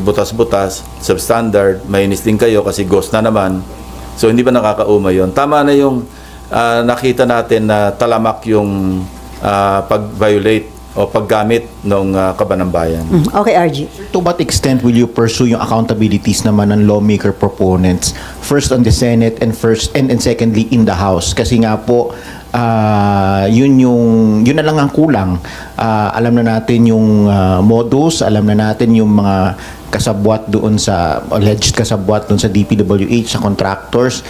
butas-butas, substandard, mainis din kayo kasi ghost na naman. So hindi ba nakakauma yon? Tama na yung nakita natin na talamak yung pag-violate o paggamit ng Kaban ng Bayan. Okay, RG. To what extent will you pursue yung accountabilities naman ng lawmaker proponents? First on the Senate and secondly in the House. Kasi nga po, yun na lang ang kulang. Alam na natin yung modus, alam na natin yung mga kasabwat doon sa alleged kasabwat doon sa DPWH, sa contractors.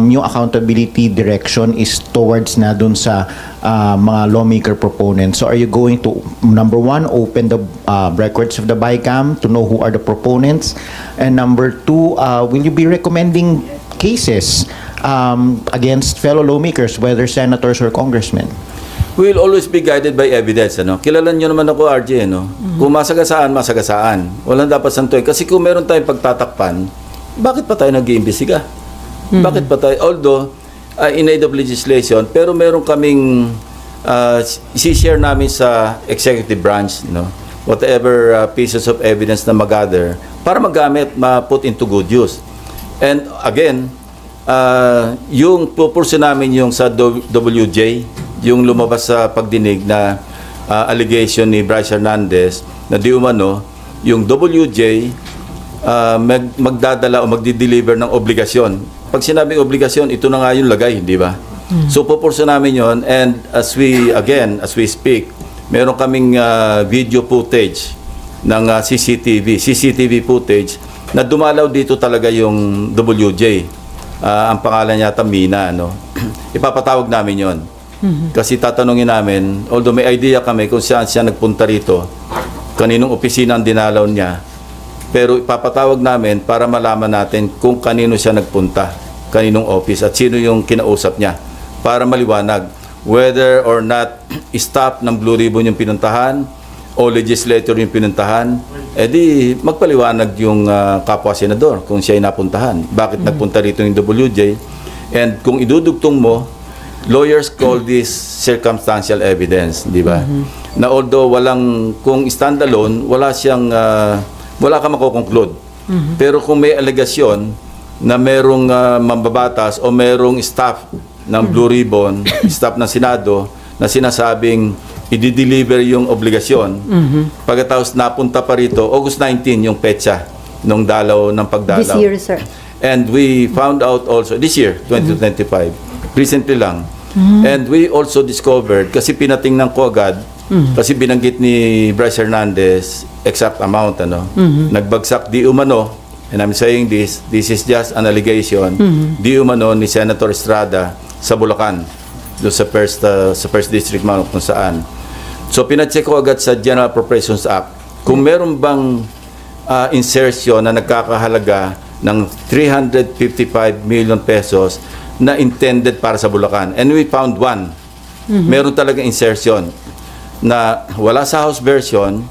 Yung accountability direction is towards na doon sa mga lawmaker proponents. So are you going to, number one, open the records of the BICAM to know who are the proponents? And number two, will you be recommending cases against fellow lawmakers, whether senators or congressmen? We will always be guided by evidence. Kilala nyo naman ako, RJ. Kung masagasaan, masagasaan. Walang dapat santoy. Kasi kung meron tayong pagtatakpan, bakit pa tayo nag-iimbestiga? Bakit pa tayo? Although, in aid of legislation, pero meron kaming isi-share namin sa executive branch, whatever pieces of evidence na mag-gather, para magamit, ma-put into good use. And again, yung pupurso namin yung sa WJ, yung lumabas sa pagdinig na allegation ni Bryce Hernandez na di umano, yung WJ magdadala o magdi-deliver ng obligasyon. Pag sinabing obligasyon, ito na nga yung lagay, di ba? So pupurso namin yon, and as we speak, meron kaming video footage ng CCTV footage na dumalaw dito talaga yung WJ. Ang pangalan niya Mina, ipapatawag namin yon. Kasi tatanungin namin, although may idea kami kung saan siya nagpunta rito, kaninong opisina ang dinalaw niya, pero ipapatawag namin para malaman natin kung kanino siya nagpunta, kaninong office, at sino yung kinausap niya, para maliwanag whether or not staff ng Blue Ribbon yung pinuntahan o legislator yung pinuntahan, edi magpaliwanag yung kapwa senador kung siya ay napuntahan. Bakit nagpunta rito yung WJ? And kung idudugtong mo, lawyers call this circumstantial evidence, di ba? Na although kung standalone, wala ka makukonclude. Pero kung may alegasyon na merong mambabatas o merong staff ng Blue Ribbon, staff ng Senado, na sinasabing i-deliver yung obligasyon, pagkatapos napunta pa rito, August 19 yung petsa ng pagdalaw. This year, sir. And we found out also, this year, 2025, recently lang. And we also discovered, kasi pinatingnan ko agad, kasi binanggit ni Bryce Hernandez exact amount, nagbagsak di umano, and I'm saying this is just an allegation, di umano ni Senator Estrada sa Bulacan, doon sa first district kung saan. So pinacheck ko agad sa General Appropriations Act kung meron bang insertion na nagkakahalaga ng 355 million pesos na intended para sa Bulacan. And we found one. Meron talaga insertion na wala sa House version,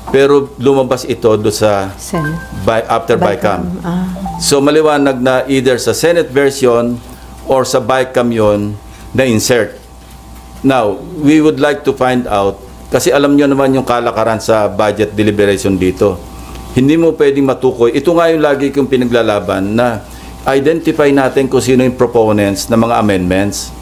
pero lumabas ito do sa after BICAM. So maliwanag na either sa Senate version or sa BICAM yon na insert. Now, we would like to find out, kasi alam nyo naman yung kalakaran sa budget deliberation dito. Hindi mo pwedeng matukoy. Ito nga yung lagi kong pinaglalaban na identify natin kung sino yung proponents ng mga amendments.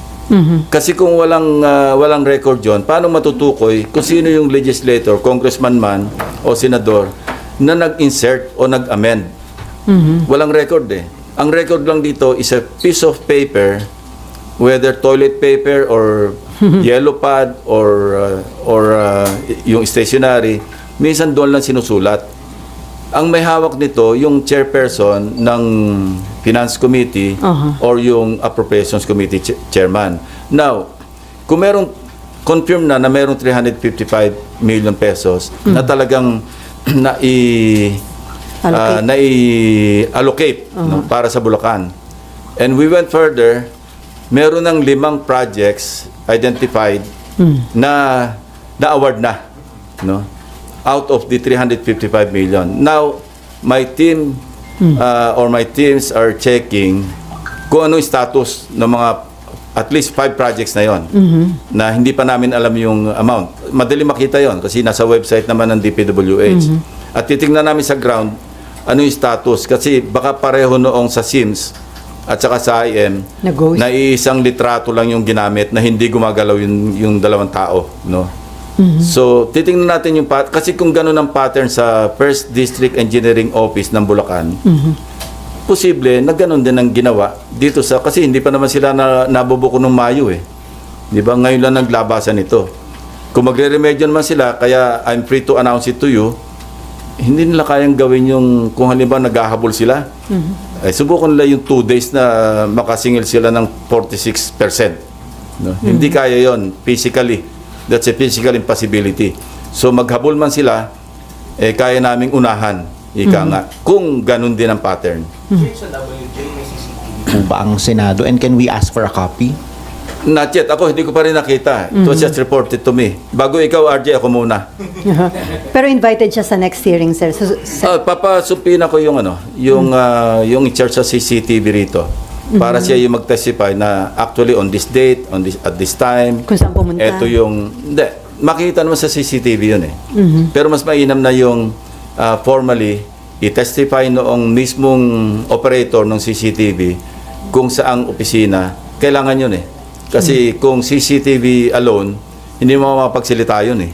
Kasi kung walang record yon, paano matutukoy kung sino yung legislator, congressman man o senador na nag-insert o nag-amend? Walang record eh. Ang record lang dito is a piece of paper, whether toilet paper or yellow pad or yung stationery, minsan doon lang sinusulat. Ang may hawak nito, yung chairperson ng Finance Committee or yung Appropriations Committee chairman. Now, kung merong confirm na merong 355 million pesos na talagang nai-allocate para sa Bulacan. And we went further, meron ng 5 projects identified na na-award na, out of the 355 million. Now, my team or my teams are checking kung anong status ng mga at least 5 projects na yon na hindi pa namin alam yung amount. Madali makita yon kasi nasa website naman ng DPWH. At titingnan namin sa ground, ano yung status. Kasi baka pareho noong sa SIMS at saka sa IM, Na-ghost. na isang litrato lang yung ginamit na hindi gumagalaw yung dalawang tao. No? So, titingnan natin yung kasi kung gano'n ang pattern sa First District Engineering Office ng Bulacan, posible na gano'n din ang ginawa dito kasi hindi pa naman sila nabubuko ng Mayo eh. Di ba? Ngayon lang naglabasan ito. Kung magre-remedyo naman sila, kaya I'm free to announce it to you, hindi nila kayang gawin yung, kung halimbawa naghahabol sila, ay subukan nila yung 2 days na makasingil sila ng 46%. No? Hindi kaya yon physically. That's a physical impossibility. So maghabol man sila, kaya naming unahan. Ika nga, kung ganun din ang pattern. Po ba ang Senado? And can we ask for a copy? Not yet. Ako, hindi ko pa rin nakita. It was just reported to me. Bago ikaw, RJ, ako muna. Pero invited siya sa next hearing, sir. Papasupin ako yung yung in charge sa CCTV rito. Para siya yung mag-testify na actually on this date, at this time. Kung saan pumunta. Ito yung, hindi, makikita naman sa CCTV yun eh. Pero mas mainam na yung formally, i-testify noong mismong operator ng CCTV kung saang opisina, kailangan yun eh. Kasi kung CCTV alone, hindi mo mapagsalita yun eh.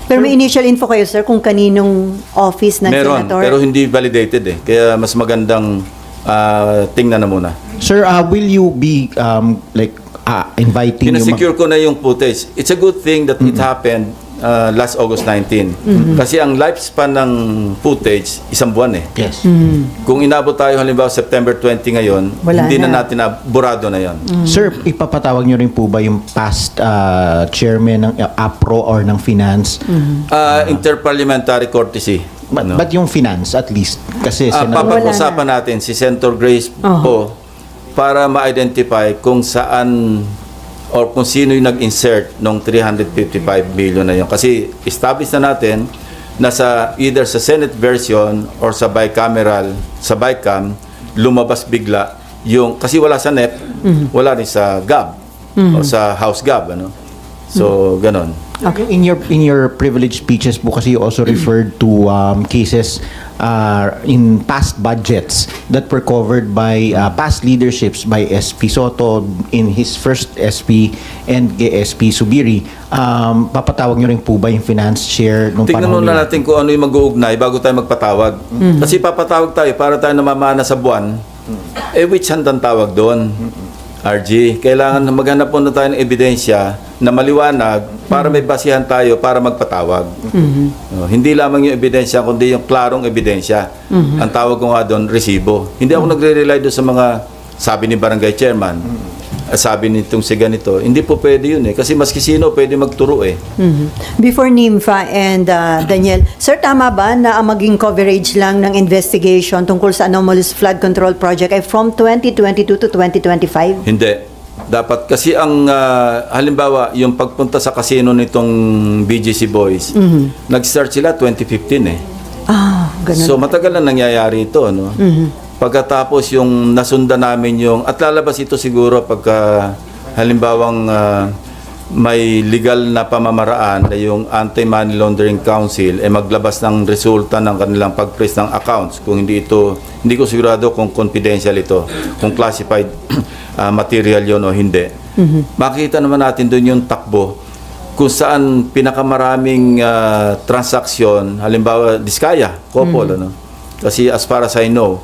Pero may initial info kayo, sir, kung kaninong office ng Meron, senator? pero hindi validated eh. Kaya mas magandang tingnan na muna. Sir, will you be inviting Pinasecure ko na yung footage. It's a good thing that it happened last August 19. Kasi ang lifespan ng footage, isang buwan eh. Yes. Kung inabot tayo halimbawa September 20 ngayon, Wala hindi na na. natin burado na yon. Sir, ipapatawag nyo rin po ba yung past chairman ng APRO or ng Finance? Interparliamentary courtesy. But yung Finance at least? Kasi Papag-usapan natin si Senator Grace po para ma-identify kung saan or kung sino yung nag-insert ng 355 billion na yun. Kasi establish na natin na either sa Senate version or sa bicameral, sa BICAM, lumabas bigla yung, kasi wala sa NEP, wala rin sa GAB o sa House GAB. Ano? So, ganon. Okay. In your privileged speeches po kasi you also referred to cases in past budgets that were covered by past leaderships by SP Soto in his first SP and SP Subiri. Papatawag nyo rin po ba yung finance chair nung Tingnan panahon muna natin kung ano yung mag-uugnay bago tayo magpatawag. Kasi papatawag tayo para tayo namamana sa buwan. Which hand ang tawag doon? RG, kailangan maghanap muna tayo ng ebidensya na maliwanag para may basihan tayo para magpatawag. Hindi lamang yung ebidensya, kundi yung klarong ebidensya. Ang tawag ko nga doon, resibo. Hindi ako nagre-rely doon sa mga sabi ni barangay chairman, sabi nitong si ganito. Hindi po pwede yun eh. Kasi maski sino pwede magturo eh. Before Nympha and Daniel, sir, tama ba na ang maging coverage lang ng investigation tungkol sa anomalous flood control project ay from 2022 to 2025? Hindi. Dapat kasi ang halimbawa yung pagpunta sa casino nitong BGC Boys, nag-start sila 2015 eh. Ganun. So matagal na nangyayari ito, no? Pagkatapos yung nasundan namin yung at lalabas ito siguro pagka halimbawang may legal na pamamaraan na yung Anti-Money Laundering Council maglabas ng resulta ng kanilang pag-freeze ng accounts. Kung hindi ko sigurado kung confidential ito, kung classified material yon o hindi. Makikita naman natin doon yung takbo kung saan pinakamaraming transaksyon, halimbawa Diskaya, couple, ano? Kasi as far as I know,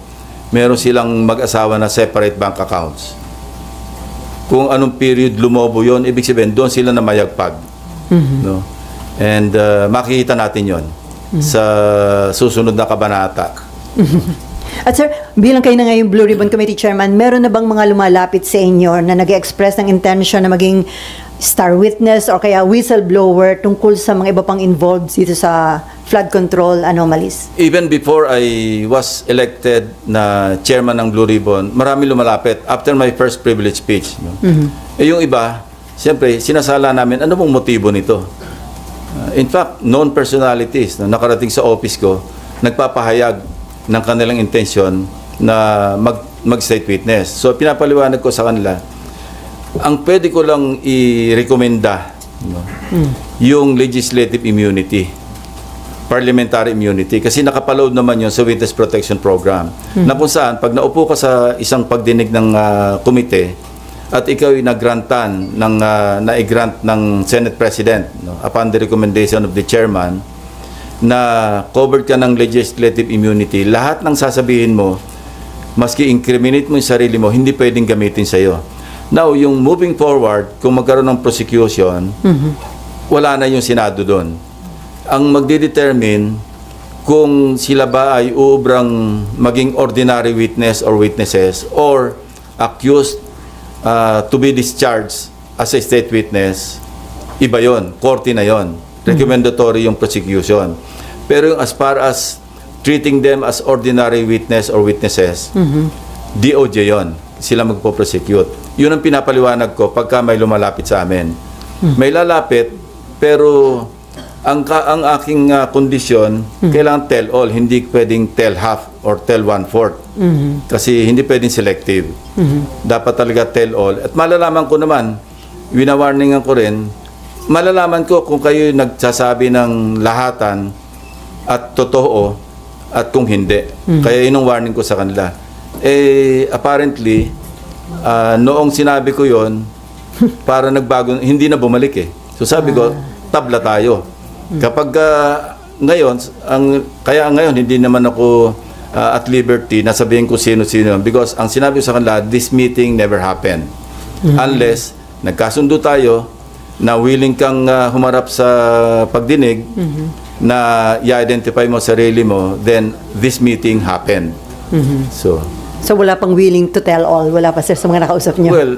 meron silang mag-asawa na separate bank accounts. Kung anong period lumobo yon, ibig sabihin doon sila na mayagpag. No? And makikita natin yon sa susunod na kabanata. At sir, bilang kayo na ngayon Blue Ribbon Committee Chairman, meron na bang mga lumalapit sa inyo na nag-express ng intention na maging star witness o kaya whistleblower tungkol sa mga iba pang involved dito sa flood control anomalies? Even before I was elected na chairman ng Blue Ribbon, marami lumalapit after my first privilege speech. No? Yung iba, siyempre, sinasala namin, ano bang motibo nito? In fact, known personalities na nakarating sa office ko, nagpapahayag ng kanilang intention na mag-state witness. So, pinapaliwanag ko sa kanila, ang pwede ko lang i-recommenda, no, yung legislative immunity. parliamentary immunity kasi nakapaload naman yun sa Witness Protection Program na kung saan pag naupo ka sa isang pagdinig ng komite at ikaw ay nagrantan ng na-grant ng Senate President, no, upon the recommendation of the chairman, na covered ka ng legislative immunity, lahat ng sasabihin mo, maski incriminate mo yung sarili mo, hindi pwedeng gamitin sa'yo. Now, yung moving forward, kung magkaroon ng prosecution, wala na yung Senado doon. Ang magdidetermine kung sila ba ay uubrang maging ordinary witness or witnesses or accused to be discharged as a state witness, iba yon, korte na yon. Recommendatory yung prosecution. Pero yung as far as treating them as ordinary witness or witnesses, DOJ yon. Sila magpo-prosecute. Yun ang pinapaliwanag ko pagka may lumalapit sa amin. May lalapit, pero ang aking kondisyon, kailangan tell all, hindi pwedeng tell half or tell 1/4. Kasi hindi pwedeng selective. Dapat talaga tell all. At malalaman ko naman, winawarningan ko rin, malalaman ko kung kayo nagsasabi ng lahatan at totoo at kung hindi. Kaya yun ang warning ko sa kanila. Apparently, noong sinabi ko yon, para nagbago, hindi na bumalik eh. So sabi ko, tabla tayo. Kapag ngayon, kaya ngayon hindi naman ako at liberty na sabihin ko sino-sino because ang sinabi ko sa kanila, this meeting never happened. Unless nagkasundo tayo na willing kang humarap sa pagdinig na i-identify mo sarili mo, then this meeting happened. So wala pang willing to tell all, wala pa sir sa mga nakausap niyo? well,